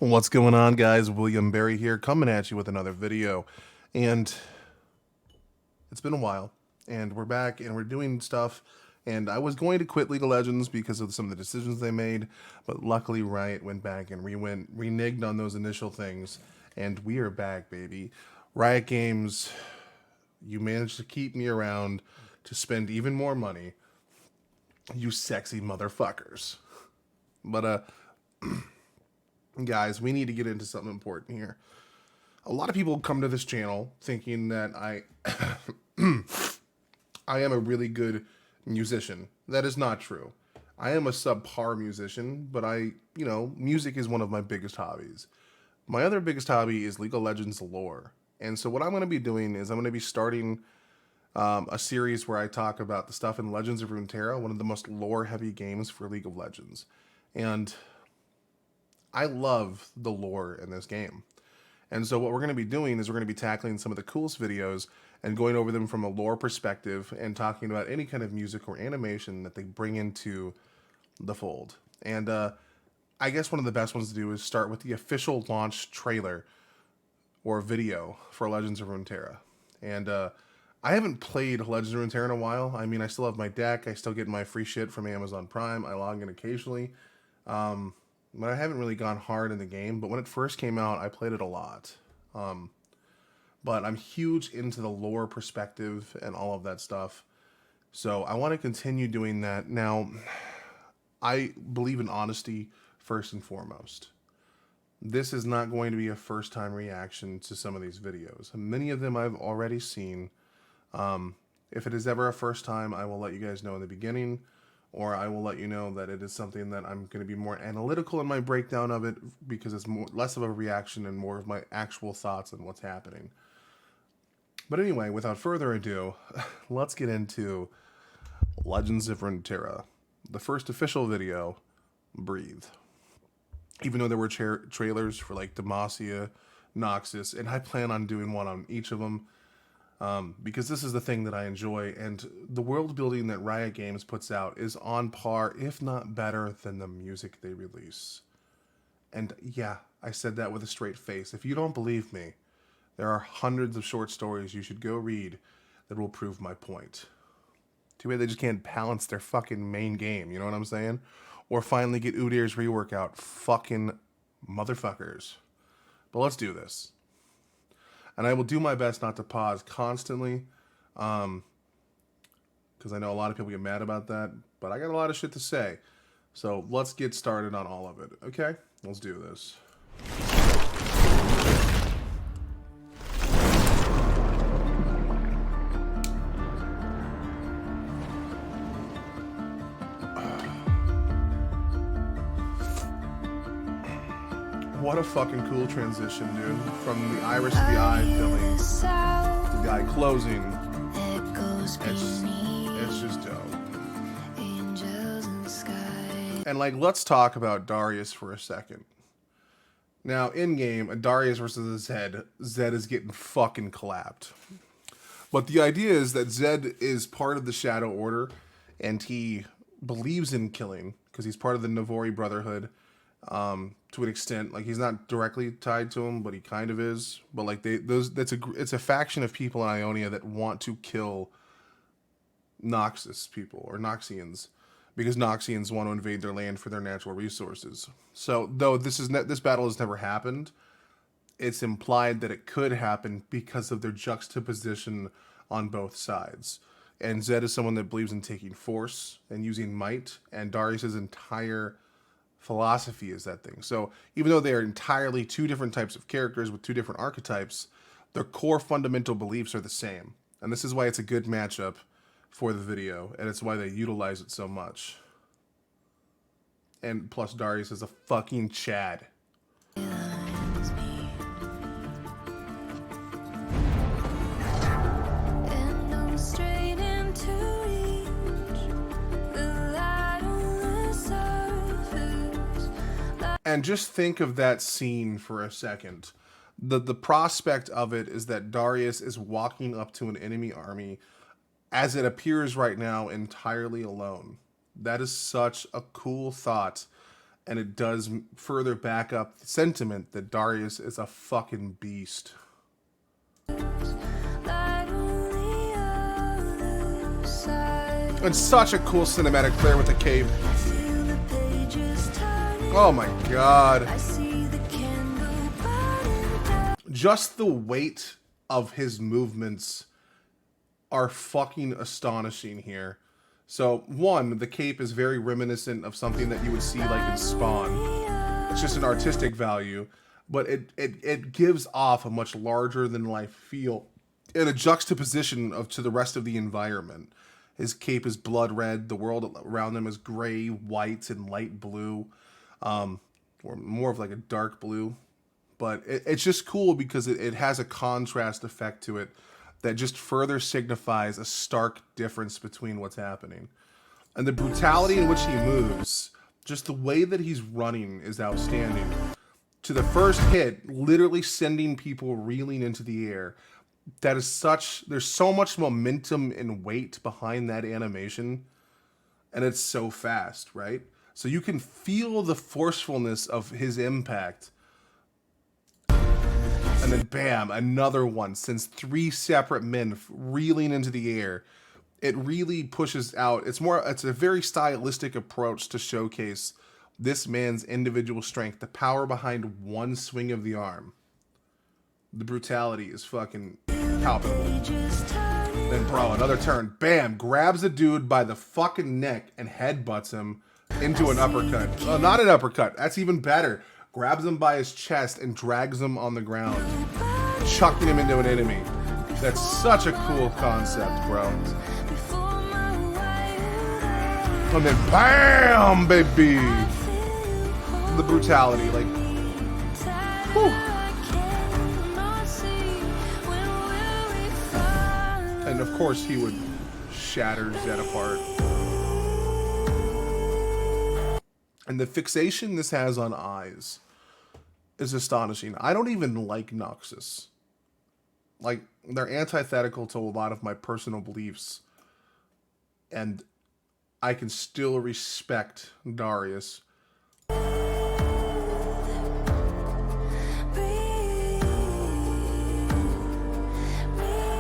What's going on, guys? William Berry here, coming at you with another video. And it's been a while, and we're back, and we're doing stuff. And I was going to quit League of Legends because of some of the decisions they made, but luckily Riot went back and reneged on those initial things, and we are back, baby. Riot Games, you managed to keep me around to spend even more money, you sexy motherfuckers. But guys, we need to get into something important here. A lot of people come to this channel thinking that I am a really good musician. That is not true. I am a subpar musician, but music is one of my biggest hobbies. My other biggest hobby is League of Legends lore. And so what I'm going to be doing is I'm going to be starting a series where I talk about the stuff in Legends of Runettera, one of the most lore-heavy games for League of Legends. And I love the lore in this game. And so what we're going to be doing is we're going to be tackling some of the coolest videos and going over them from a lore perspective and talking about any kind of music or animation that they bring into the fold. And I guess one of the best ones to do is start with the official launch trailer or video for Legends of Runettera. And I haven't played Legends of Runettera in a while. I mean, I still have my deck. I still get my free shit from Amazon Prime. I log in occasionally. But I haven't really gone hard in the game. But when it first came out, I played it a lot. But I'm huge into the lore perspective and all of that stuff. So I want to continue doing that. Now, I believe in honesty first and foremost. This is not going to be a first-time reaction to some of these videos. Many of them I've already seen. If it is ever a first time, I will let you guys know in the beginning, or I will let you know that it is something that I'm going to be more analytical in my breakdown of it because it's less of a reaction and more of my actual thoughts on what's happening. But anyway, without further ado, let's get into Legends of Runettera. The first official video, Breathe. Even though there were trailers for like Demacia, Noxus, and I plan on doing one on each of them. Because this is the thing that I enjoy, and the world building that Riot Games puts out is on par, if not better, than the music they release. And yeah, I said that with a straight face. If you don't believe me, there are hundreds of short stories you should go read that will prove my point. Too bad they just can't balance their fucking main game, you know what I'm saying? Or finally get Udyr's rework out. Fucking motherfuckers. But let's do this. And I will do my best not to pause constantly, because I know a lot of people get mad about that, but I got a lot of shit to say. So let's get started on all of it, okay? Let's do this. What a fucking cool transition, dude. From the iris to the eye filling to the eye closing. It's just dope. And like, let's talk about Darius for a second. Now, in game, a Darius versus a Zed, Zed is getting fucking clapped. But the idea is that Zed is part of the Shadow Order, and he believes in killing because he's part of the Navori Brotherhood. To an extent, like he's not directly tied to him, but he kind of is. But like it's a faction of people in Ionia that want to kill Noxus people or Noxians because Noxians want to invade their land for their natural resources. So though this battle has never happened, it's implied that it could happen because of their juxtaposition on both sides. And Zed is someone that believes in taking force and using might, and Darius's entire philosophy is that thing. So even though they are entirely two different types of characters with two different archetypes, their core fundamental beliefs are the same. And this is why it's a good matchup for the video, and it's why they utilize it so much. And plus Darius is a fucking Chad. And just think of that scene for a second. The prospect of it is that Darius is walking up to an enemy army, as it appears right now, entirely alone. That is such a cool thought. And it does further back up the sentiment that Darius is a fucking beast. And such a cool cinematic player with the cape. Oh my god. Just the weight of his movements are fucking astonishing here. So, one, the cape is very reminiscent of something that you would see like in Spawn. It's just an artistic value, but it gives off a much larger than life feel in a juxtaposition to the rest of the environment. His cape is blood red, the world around him is gray, white, and light blue, or more of like a dark blue. But it's just cool because it has a contrast effect to it that just further signifies a stark difference between what's happening. And the brutality in which he moves, just the way that he's running is outstanding. To the first hit, literally sending people reeling into the air. That is there's so much momentum and weight behind that animation. And it's so fast, right? So you can feel the forcefulness of his impact. And then bam, another one sends 3 separate men reeling into the air. It really pushes out. It's a very stylistic approach to showcase this man's individual strength, the power behind one swing of the arm. The brutality is fucking palpable. Then bro, another turn, bam, grabs a dude by the fucking neck and headbutts him into an uppercut. Oh, not an uppercut, that's even better. Grabs him by his chest and drags him on the ground, chucking him into an enemy. That's such a cool concept, bro. And then BAM, baby! The brutality, like, whew. And of course he would shatter Zed apart. And the fixation this has on eyes is astonishing. I don't even like Noxus. Like, they're antithetical to a lot of my personal beliefs. And I can still respect Darius.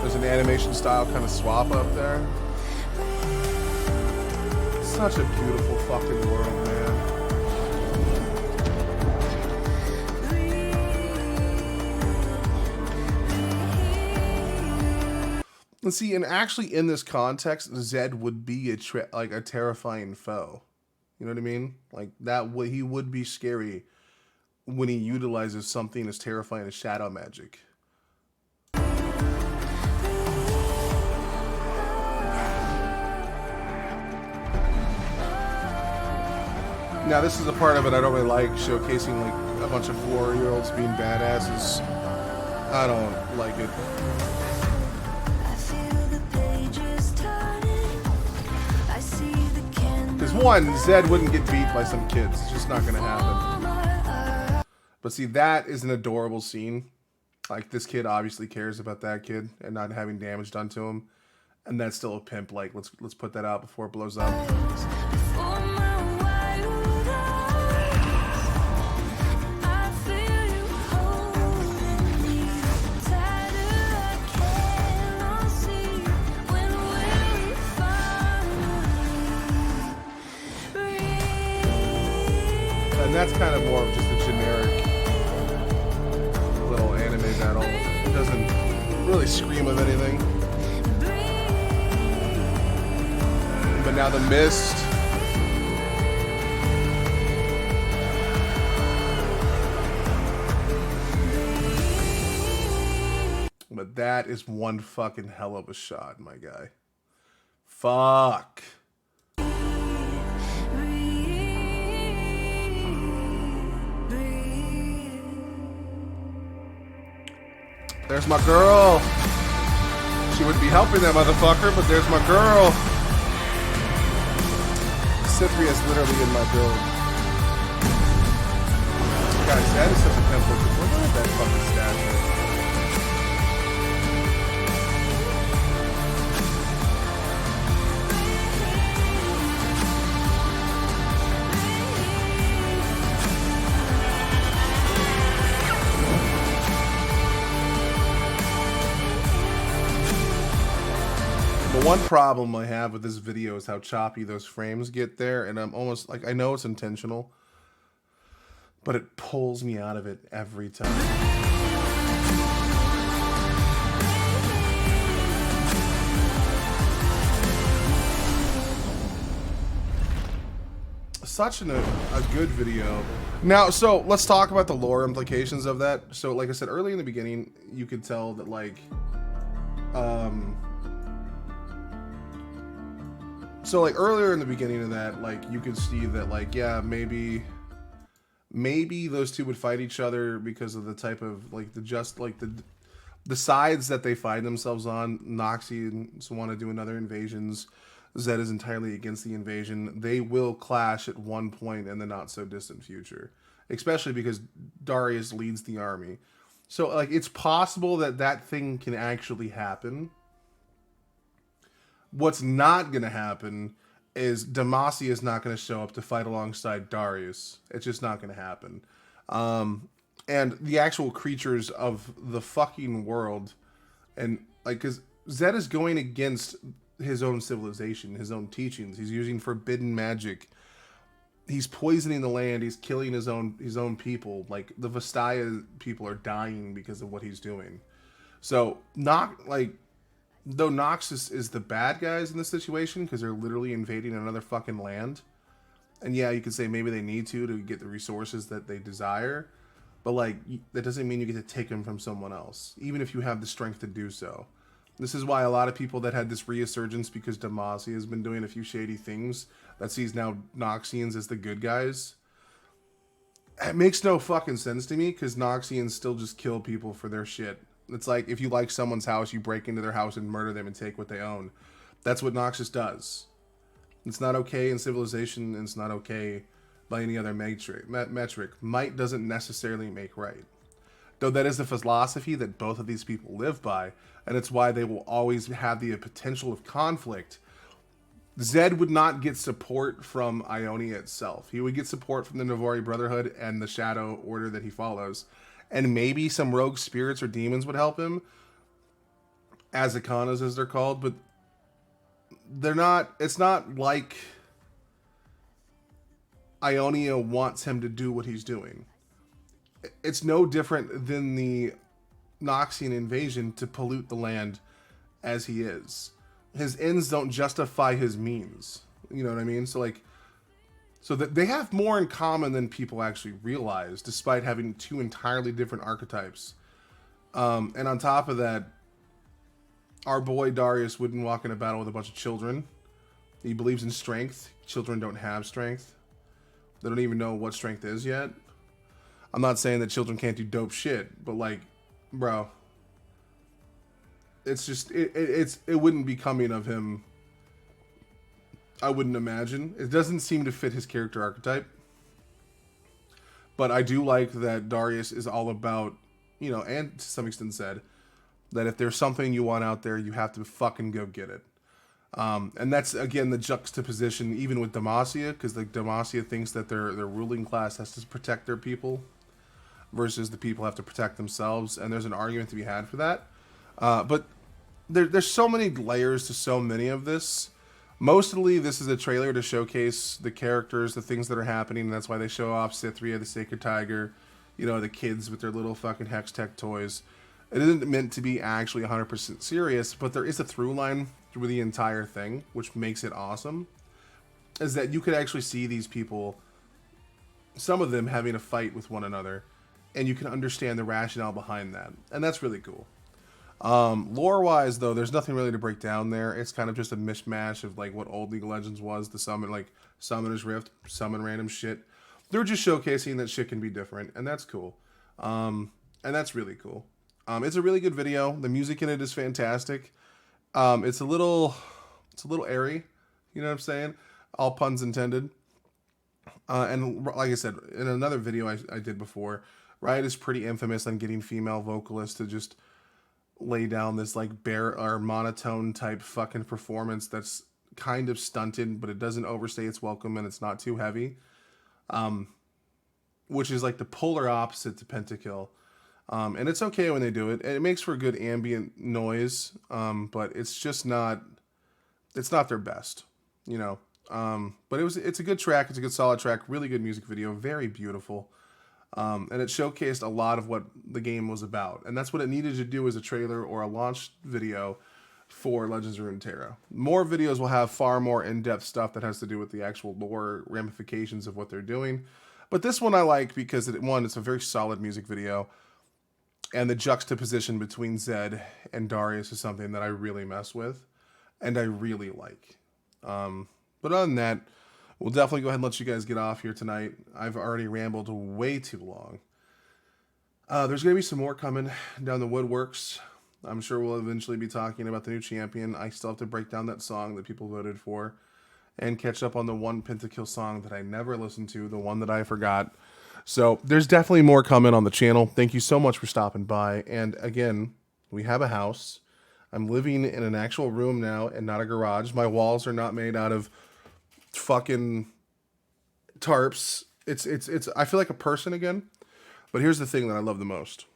There's an animation style kind of swap up there. Such a beautiful fucking world, man. Let's see, and actually in this context, Zed would be a terrifying foe. You know what I mean? Like he would be scary when he utilizes something as terrifying as shadow magic. Now this is a part of it I don't really like, showcasing like a bunch of 4-year-olds being badasses. I don't like it. Because one, Zed wouldn't get beat by some kids. It's just not going to happen. But see, that is an adorable scene. Like, this kid obviously cares about that kid and not having damage done to him. And that's still a pimp. Like, let's put that out before it blows up. And that's kind of more of just a generic little anime battle. It doesn't really scream of anything. But now the mist. But that is one fucking hell of a shot, my guy. Fuck. There's my girl. She would be helping that motherfucker, but there's my girl. Cypria's literally in my build. Guys, that is such a pimple. Look at that fucking statue. one problem I have with this video is how choppy those frames get there, and I'm almost like, I know it's intentional, but it pulls me out of it every time. Such a good video. Now, so let's talk about the lore implications of that. So like I said early in the beginning, you could tell that like so like earlier in the beginning of that, like you could see that like, yeah, maybe those two would fight each other because of the type of like the sides that they find themselves on. Noxians want to do another invasions. Zed is entirely against the invasion. They will clash at one point in the not so distant future, especially because Darius leads the army. So like it's possible that that thing can actually happen. What's not going to happen is Demacia is not going to show up to fight alongside Darius. It's just not going to happen. And the actual creatures of the fucking world, and like, because Zed is going against his own civilization, his own teachings. He's using forbidden magic. He's poisoning the land. He's killing his own people. Like the Vastaya people are dying because of what he's doing. So though Noxus is the bad guys in this situation because they're literally invading another fucking land. And yeah, you could say maybe they need to get the resources that they desire. But like, that doesn't mean you get to take them from someone else, even if you have the strength to do so. This is why a lot of people that had this resurgence because Demacia has been doing a few shady things that sees now Noxians as the good guys. It makes no fucking sense to me because Noxians still just kill people for their shit. It's like if you like someone's house, you break into their house and murder them and take what they own. That's what Noxus does. It's not okay in civilization, and it's not okay by any other metric. Might doesn't necessarily make right. Though that is the philosophy that both of these people live by, and it's why they will always have the potential of conflict. Zed would not get support from Ionia itself. He would get support from the Navari Brotherhood and the Shadow Order that he follows. And maybe some rogue spirits or demons would help him. Azakanas, as they're called, but they're not, it's not like Ionia wants him to do what he's doing. It's no different than the Noxian invasion to pollute the land as he is. His ends don't justify his means. You know what I mean? So like, so that they have more in common than people actually realize, despite having two entirely different archetypes. And on top of that, our boy Darius wouldn't walk in a battle with a bunch of children. He believes in strength. Children don't have strength. They don't even know what strength is yet. I'm not saying that children can't do dope shit, but like, bro, it's just, it wouldn't be coming of him. I wouldn't imagine. It doesn't seem to fit his character archetype. But I do like that Darius is all about, you know, and to some extent Zed, that if there's something you want out there, you have to fucking go get it. And that's, again, the juxtaposition, even with Demacia, because like Demacia thinks that their ruling class has to protect their people, versus the people have to protect themselves, and there's an argument to be had for that. But there's so many layers to so many of this. Mostly, this is a trailer to showcase the characters, the things that are happening, and that's why they show off Cythria, the Sacred Tiger, you know, the kids with their little fucking Hex Tech toys. It isn't meant to be actually 100% serious, but there is a through line through the entire thing, which makes it awesome, is that you could actually see these people, some of them having a fight with one another, and you can understand the rationale behind that, and that's really cool. Lore-wise, though, there's nothing really to break down there. It's kind of just a mishmash of like what old League of Legends was, the summon, like Summoner's Rift, summon random shit. They're just showcasing that shit can be different, and that's cool. And that's really cool. It's a really good video. The music in it is fantastic. It's a little airy, you know what I'm saying? All puns intended. And like I said, in another video I did before, Riot is pretty infamous on getting female vocalists to just lay down this like bare or monotone type fucking performance that's kind of stunted, but it doesn't overstay its welcome and it's not too heavy. Which is like the polar opposite to Pentakill. And it's okay when they do it. It makes for good ambient noise, but it's just not it's not their best, you know. But it's a good track. It's a good solid track. Really good music video. Very beautiful. And it showcased a lot of what the game was about, and that's what it needed to do as a trailer or a launch video for Legends of Runettera. More videos will have far more in-depth stuff that has to do with the actual lore ramifications of what they're doing. But this one I like because it's a very solid music video, and the juxtaposition between Zed and Darius is something that I really mess with, and I really like. But other than that, we'll definitely go ahead and let you guys get off here tonight. I've already rambled way too long. There's going to be some more coming down the woodworks. I'm sure we'll eventually be talking about the new champion. I still have to break down that song that people voted for and catch up on the one pentakill song that I never listened to, the one that I forgot. So there's definitely more coming on the channel. Thank you so much for stopping by. And again, we have a house. I'm living in an actual room now and not a garage. My walls are not made out of fucking tarps. It's I feel like a person again. But here's the thing that I love the most.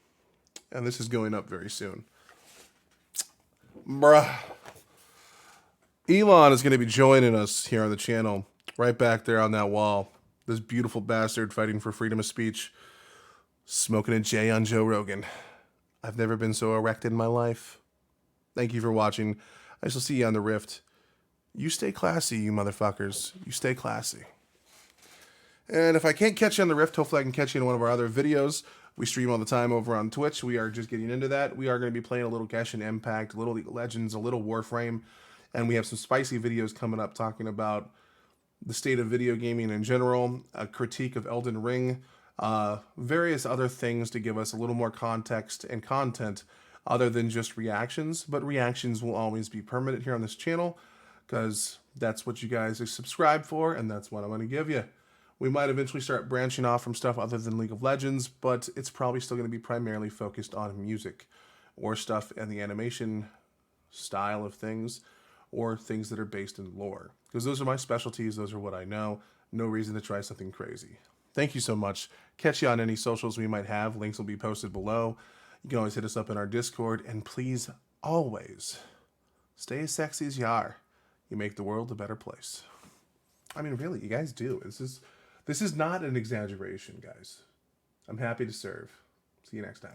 And this is going up very soon. Bruh. Elon is going to be joining us here on the channel. Right back there on that wall. This beautiful bastard fighting for freedom of speech. Smoking a J on Joe Rogan. I've never been so erect in my life. Thank you for watching. I shall see you on the Rift. You stay classy, you motherfuckers. You stay classy. And if I can't catch you on the Rift, hopefully I can catch you in one of our other videos. We stream all the time over on Twitch. We are just getting into that. We are going to be playing a little Genshin Impact, a little League of Legends, a little Warframe. And we have some spicy videos coming up talking about the state of video gaming in general, a critique of Elden Ring, various other things to give us a little more context and content other than just reactions. But reactions will always be permanent here on this channel because that's what you guys are subscribed for, and that's what I'm going to give you. We might eventually start branching off from stuff other than League of Legends, but it's probably still going to be primarily focused on music or stuff and the animation style of things or things that are based in lore. Because those are my specialties. Those are what I know. No reason to try something crazy. Thank you so much. Catch you on any socials we might have. Links will be posted below. You can always hit us up in our Discord. And please, always, stay as sexy as you are. You make the world a better place. I mean, really, you guys do. This is not an exaggeration, guys. I'm happy to serve. See you next time.